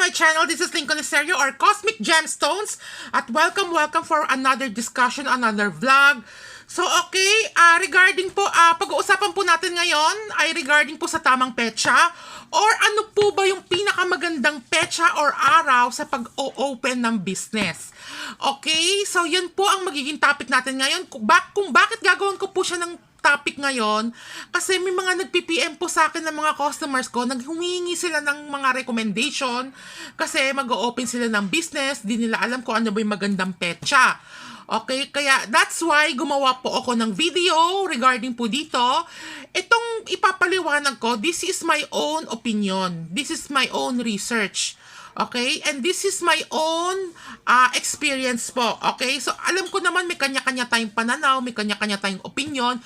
my channel. This is Lincoln Eserio or Cosmic Gemstones. At welcome for another discussion, another vlog. So okay, regarding po, pag-uusapan po natin ngayon ay regarding po sa tamang petsa or ano po ba yung pinakamagandang petsa or araw sa pag-o-open ng business. Okay, so yun po ang magiging topic natin ngayon. Kung bakit gagawin ko po siya ng topic ngayon, kasi may mga nag-PPM po sa akin ng mga customers ko, naghumingi sila ng mga recommendation kasi mag-o-open sila ng business, di nila alam kung ano ba yung magandang petsa. Okay, kaya that's why gumawa po ako ng video regarding po dito. Itong ipapaliwanag ko, this is my own opinion. This is my own research. Okay? And this is my own experience po. Okay? So, alam ko naman may kanya-kanya tayong pananaw, may kanya-kanya tayong opinion.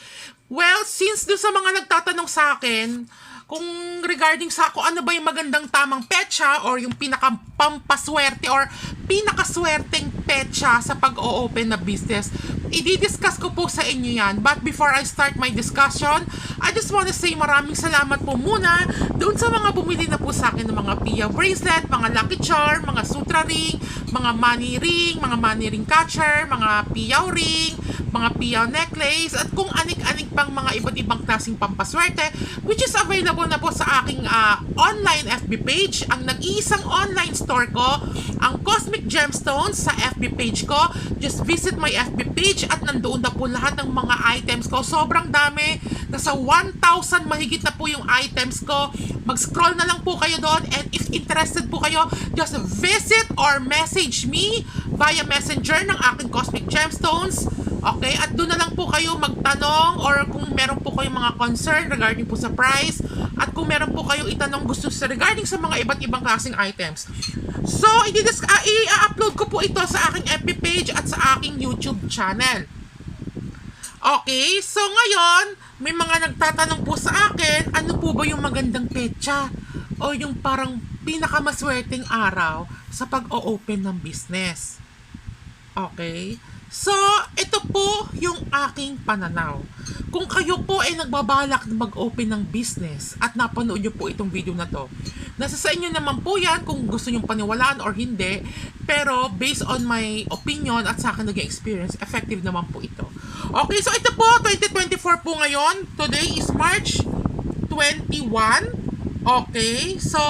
Well, since doon sa mga nagtatanong sa akin, kung regarding sa kung ano ba yung magandang tamang petsa or yung pinaka-pampaswerte or pinakaswerteng petsa sa pag-o-open na business, i-discuss ko po sa inyo yan. But before I start my discussion, I just want to say maraming salamat po muna doon sa mga bumili na po sa akin ng mga Pia bracelet, mga lucky charm, mga sutra ring, mga money ring catcher, mga Pia ring, mga Pia necklace, at kung anik-anik pang mga iba't ibang klaseng pampaswerte, which is available na po sa aking online FB page. Ang nag-iisang online store ko, ang Cosmic Gemstones sa FB page ko. Just visit my FB page at nandoon na po lahat ng mga items ko. Sobrang dami. Nasa 1,000 mahigit na po yung items ko. Mag-scroll na lang po kayo doon, and if interested po kayo, just visit or message me via messenger ng aking Cosmic Gemstones. Okay, at doon na lang po kayo magtanong or kung meron po kayong mga concern regarding po sa price, at kung meron po kayo itanong gusto sa regarding sa mga iba't ibang klaseng items. So, i-upload ko po ito sa aking FB page at sa aking YouTube channel. Okay, so ngayon, may mga nagtatanong po sa akin, ano po ba yung magandang petsa o yung parang pinakamaswerteng araw sa pag-o-open ng business. Okay? So, ito po yung aking pananaw. Kung kayo po ay nagbabalak na mag-open ng business at napanood nyo po itong video na to, nasa sa inyo naman po yan kung gusto nyo paniwalaan or hindi, pero based on my opinion at sa akin naging experience, effective naman po ito. Okay, so ito po, 2024 po ngayon. Today is March 21. Okay, so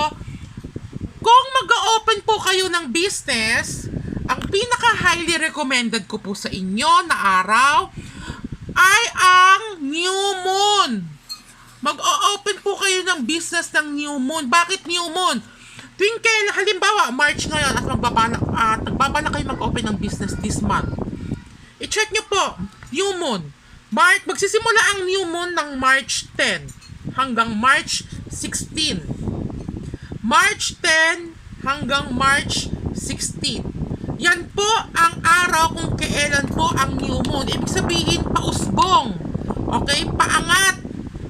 kung mag-open po kayo ng business, ang pinaka-highly recommended ko po sa inyo na araw ay ang New Moon. Mag-o-open po kayo ng business ng New Moon. Bakit New Moon? Tuwing kailan, halimbawa, March ngayon at nagbabalak kayo mag-open ng business this month. I-check nyo po, New Moon. Magsisimula ang New Moon ng March 10 hanggang March 16. March 10 hanggang March 16. Yan po ang araw kung kailan po ang New Moon. Ibig sabihin, pausbong. Okay? Paangat.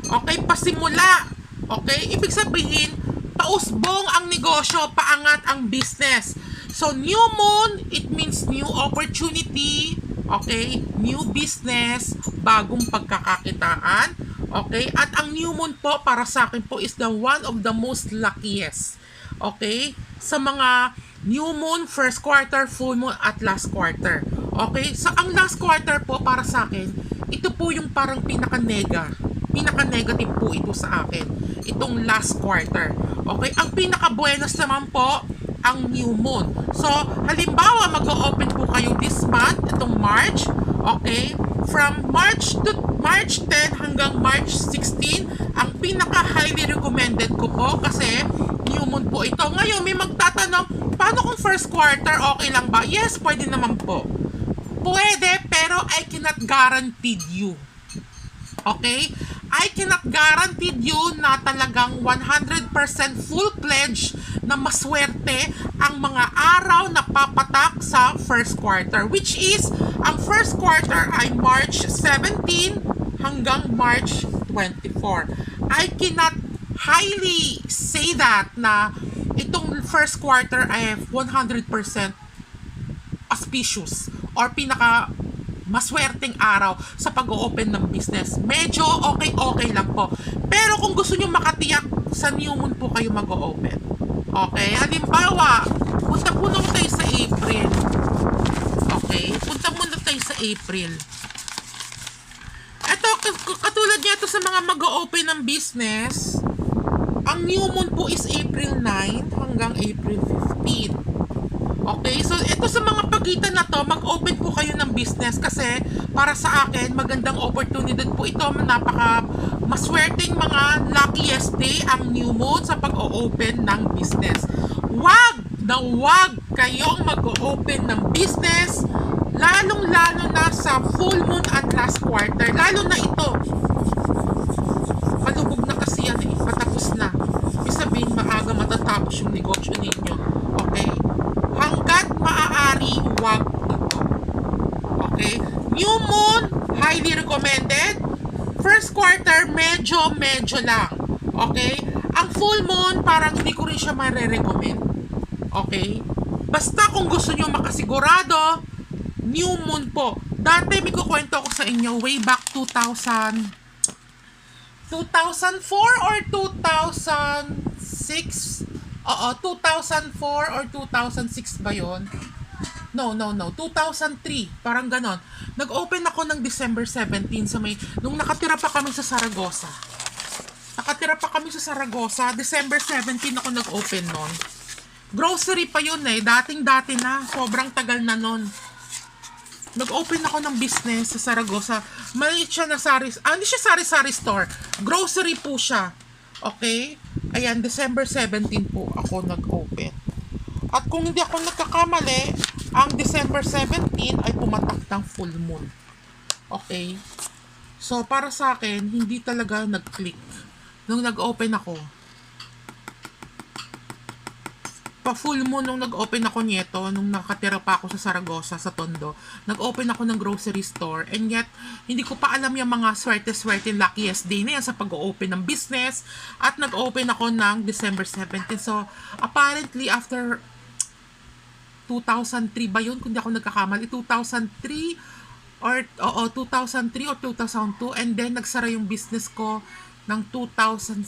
Okay? Pasimula. Okay? Ibig sabihin, pausbong ang negosyo, paangat ang business. So, New Moon, it means new opportunity. Okay? New business, bagong pagkakakitaan. Okay? At ang New Moon po, para sa akin po, is the one of the most luckiest. Okay? Sa mga New Moon, first quarter, full moon, at last quarter. Okay? So, ang last quarter po para sa akin, ito po yung parang pinaka-negative po ito sa akin. Itong last quarter. Okay? Ang pinaka-buenos naman po, ang New Moon. So, halimbawa, mag-o-open po kayo this month, itong March. Okay? From March 10 hanggang March 16, ang pinaka-highly recommended ko po kasi New Moon po ito. Ngayon, may magtatanong, paano kung first quarter, okay lang ba? Yes, pwede naman po. Pwede, pero I cannot guarantee you. Okay? I cannot guarantee you na talagang 100% full pledge na maswerte ang mga araw na papatak sa first quarter. Which is, ang first quarter ay March 17 hanggang March 24. I cannot highly say that na itong first quarter ay 100% auspicious or pinaka maswerteng araw sa pag-o-open ng business. Medyo okay lang po. Pero kung gusto nyo makatiyak, sa New Moon po kayo mag-o-open. Okay, halimbawa, punta muna tayo sa April. Okay, punta muna tayo sa April. Ito, katulad niya ito sa mga mag-o-open ng business, ang new moon po is April 9 hanggang April 15. Okay, so ito sa mga pagitan na to, mag-open po kayo ng business kasi para sa akin, magandang opportunity po ito. Napaka maswerteng mga luckiest day ang new moon sa pag-o-open ng business. Wag kayong mag-o-open ng business, lalong-lalo na sa full moon at last quarter. Lalo na ito. Malubog na kasi yan eh. Patapos na. Ibig sabihin, maaga matatapos yung negosyo ninyo. Okay? Hanggat maaari, wag ito. Okay? New moon, highly recommended. First quarter, medyo lang. Okay? Ang full moon, parang hindi ko rin siya mare-recommend. Okay? Basta kung gusto nyo makasigurado, new moon po. Dati may kukwento ko sa inyo way back 2004 or 2006. Oo, 2004 or 2006 ba yun? No, 2003. Parang ganon. Nag-open ako ng December 17 sa may, nung nakatira pa kami sa Saragossa. December 17 ako nag-open nun. Grocery pa yun eh. Dating-dati na. Sobrang tagal na nun. Nag-open ako ng business sa Saragossa. Maliit siya na hindi siya sari-sari store. Grocery po siya. Okay? Ayan, December 17 po ako nag-open. At kung hindi ako nagkakamali, ang December 17 ay pumatak ng full moon. Okay? So, para sa akin, hindi talaga nag-click. Nung nag-open ako, pa-full moon nung nag-open ako nito, nung nakatira pa ako sa Saragossa, sa Tondo, nag-open ako ng grocery store, and yet, hindi ko pa alam yung mga swerte-swerte luckiest day na yan sa pag-open ng business, at nag-open ako ng December 17. So, apparently, after 2003 ba yun? Kung di ako nagkakamali, 2003 or 2002, and then nagsara yung business ko ng 2006.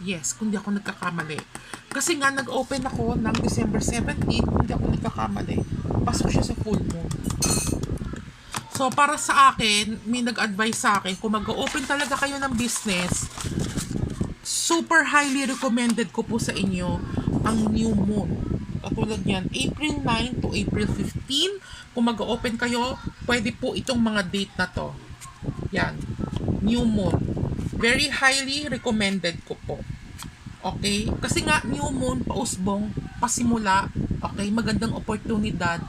Yes, kung di ako nagkakamali. Kasi nga, nag-open ako ng December 17, kung di ako nagkakamali. Pasok siya sa full moon. So, para sa akin, may nag-advise sa akin, kung mag-open talaga kayo ng business, super highly recommended ko po sa inyo ang new moon. Katulad yan, April 9 to April 15. Kung mag-open kayo, pwede po itong mga date na to. Yan, new moon. Very highly recommended ko po. Okay? Kasi nga, new moon, pausbong, pasimula, okay? Magandang oportunidad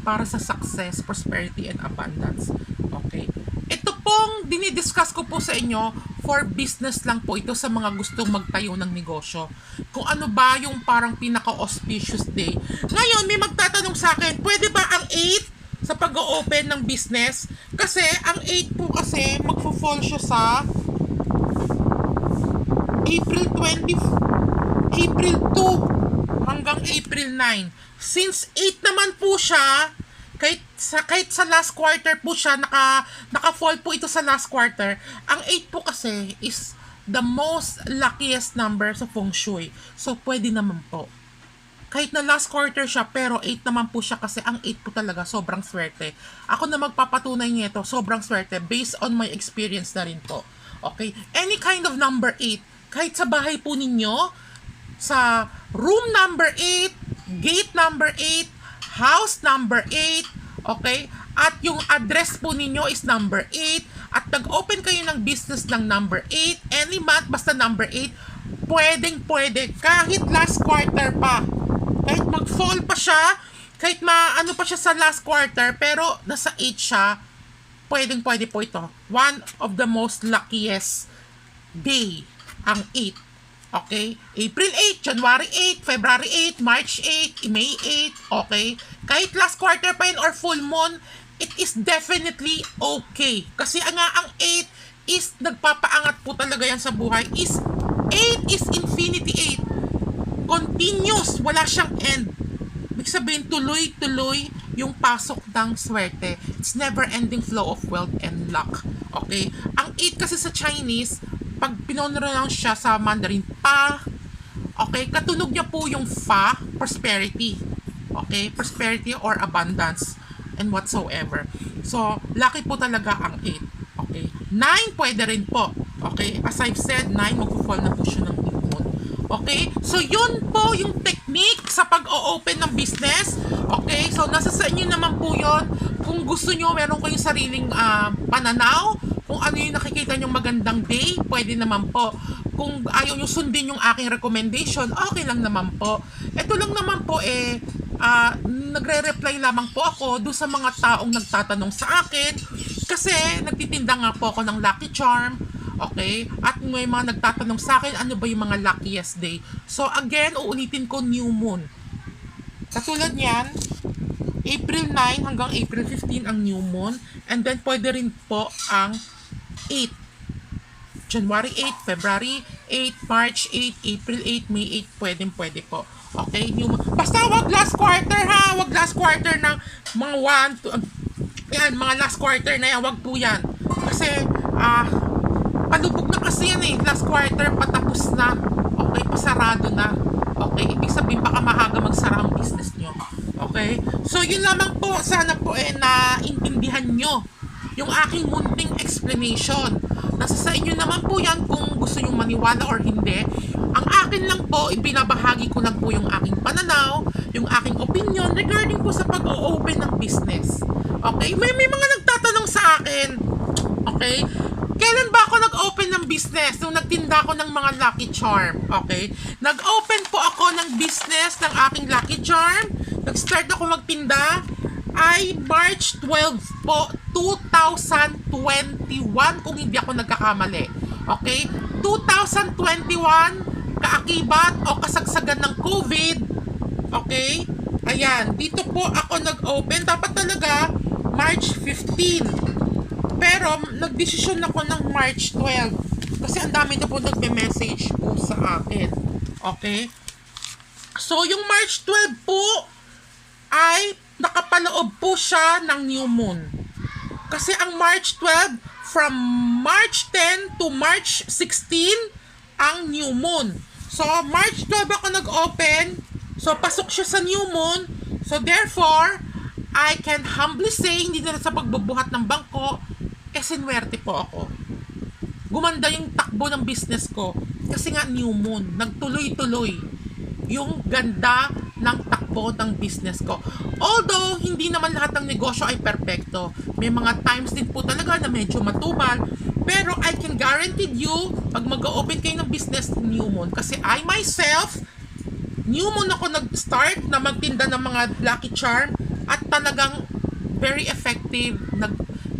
para sa success, prosperity, and abundance. Okay? Ito pong dinidiscuss ko po sa inyo for business lang po ito sa mga gustong magtayo ng negosyo. Kung ano ba yung parang pinaka-auspicious day. Ngayon, may magtatanong sa akin, pwede ba ang 8 sa pag-open ng business? Kasi, ang 8 po kasi, magfo-fall siya sa April 2 hanggang April 9. Since 8 naman po siya, kahit sa last quarter po siya, naka-fall po ito sa last quarter. Ang 8 po kasi is the most luckiest number sa feng shui. So, pwede naman po. Kahit na last quarter siya, pero 8 naman po siya kasi ang 8 po talaga, sobrang swerte. Ako na magpapatunay nito, sobrang swerte based on my experience na rin po. Okay? Any kind of number 8, kahit sa bahay po ninyo, sa room number 8, gate number 8, house number 8, okay? At yung address po ninyo is number 8, at nag-open kayo ng business ng number 8, any month, basta number 8, pwede, kahit last quarter pa, kahit mag-fall pa siya, kahit maano pa siya sa last quarter, pero nasa 8 siya, pwede po ito. One of the most luckiest day, ang 8. Okay? April 8, January 8, February 8, March 8, May 8. Okay? Kahit last quarter pa yun or full moon, it is definitely okay. Kasi ang 8 is nagpapaangat po talaga yan sa buhay. 8 is infinity 8. Continuous. Wala siyang end. Ibig sabihin, tuloy-tuloy yung pasok ng swerte. It's never-ending flow of wealth and luck. Okay? Ang 8 kasi sa Chinese, pag pinonora lang siya sa Mandarin, pa, Okay, katunog niya po yung fa, prosperity. Okay, prosperity or abundance and whatsoever. So, lucky po talaga ang 8. Okay, 9 pwede rin po. Okay, as I've said, 9 magpo-fall na po siya ng new moon. Okay, so yun po yung technique sa pag-o-open ng business. Okay, so nasa sa inyo naman po yun. Kung gusto nyo, meron kayong sariling pananaw. Kung ano yung nakikita nyo magandang day, pwede naman po. Kung ayaw nyo sundin yung aking recommendation, okay lang naman po. Ito lang naman po nagre-reply lamang po ako doon sa mga taong nagtatanong sa akin kasi nagtitinda nga po ako ng Lucky Charm, okay? At may mga nagtatanong sa akin ano ba yung mga luckiest day. So again, uulitin ko, new moon. Katulad niyan, April 9 hanggang April 15 ang new moon, and then pwede rin po ang 8. January 8, February 8, March 8, April 8, May 8, pwede po. Okay, new moon. Basta wag last quarter ha, wag last quarter ng mga 1, 2, yan, mga last quarter na yan, wag po yan. Kasi, palubog na kasi yan eh, last quarter, patapos na. Okay, pasarado na. Okay, ibig sabihin baka mahaga magsara ang business nyo. Okay, so yun lamang po, sana po naintindihan nyo yung aking munting explanation. Nasa sa inyo naman po yan kung gusto nyo maniwala or hindi. Ang akin lang po, ibinabahagi ko lang po yung aking pananaw, yung aking opinion regarding po sa pag-o-open ng business. Okay? May mga nagtatanong sa akin, okay? Kailan ba ako nag-open ng business? Nung nagtinda ako ng mga Lucky Charm. Okay? Nag-open po ako ng business ng aking Lucky Charm. Nag-start ako magtinda ay March 12 po, 2021 kung hindi ako nagkakamali. Okay? 2021, kaakibat o kasagsagan ng COVID. Okay? Ayan, dito po ako nag-open. Dapat talaga March 15. Pero nagdesisyon ako ng March 12 kasi ang dami na po nagme-message po sa akin. Okay? So, yung March 12 po ay nakapaloob po siya ng new moon. Kasi ang March 12, from March 10 to March 16, ang new moon. So, March 12 ako nag-open. So, pasok siya sa new moon. So, therefore, I can humbly say, hindi na sa pagbubuhat ng bangko, sinwerte po ako. Gumanda yung takbo ng business ko. Kasi nga new moon, nagtuloy-tuloy yung ganda ng takbo ng business ko. Although, hindi naman lahat ng negosyo ay perpekto. May mga times din po talaga na medyo matubal. Pero I can guarantee you, pag mag-open kayo ng business, new moon. Kasi I myself, new moon ako nag-start na magtinda ng mga Lucky Charm at talagang very effective.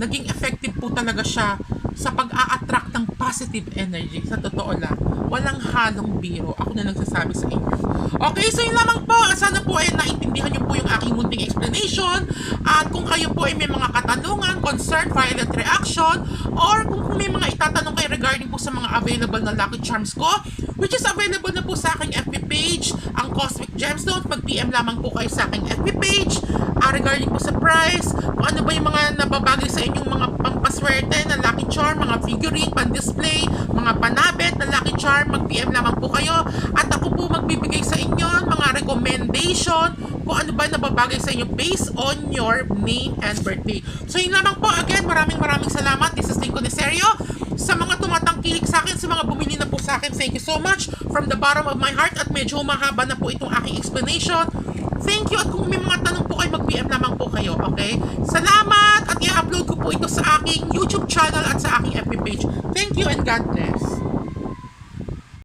Naging effective po talaga siya sa pag-a-attract ng positive energy. Sa totoo lang, walang halong biro. Ako na nagsasabi sa inyo. Okay, so yun lamang po. Sana po naintindihan nyo po yung aking munting explanation. At kung kayo po may mga katanungan, concern, violent reaction, or kung may mga itatanong kayo regarding po sa mga available na Lucky Charms ko, which is available na po sa aking FB page, ang Cosmic Gemstones. Mag-PM lamang po kayo sa aking FB page regarding po sa price, kung ano ba yung mga nababagay sa inyong mga pampaswerte na Lucky Charm, mga figurine, pan-display, mga panabet na Lucky Charm. Mag-PM lamang po kayo at ako po magbibigay sa inyo mga recommendation kung ano ba nababagay sa inyo based on your name and birthday. So yun lamang po. Again, maraming salamat. This is Lincoln Neserio. Sa mga tumatangkilik sa akin, sa mga bumili na po sa akin, thank you so much from the bottom of my heart. At medyo mahaba na po itong aking explanation. Thank you. At kung may mga tanong po kayo, mag-PM lamang po kayo. Okay? Salamat! At i-upload ko po ito sa aking YouTube channel at sa aking FB page. Thank you and God bless.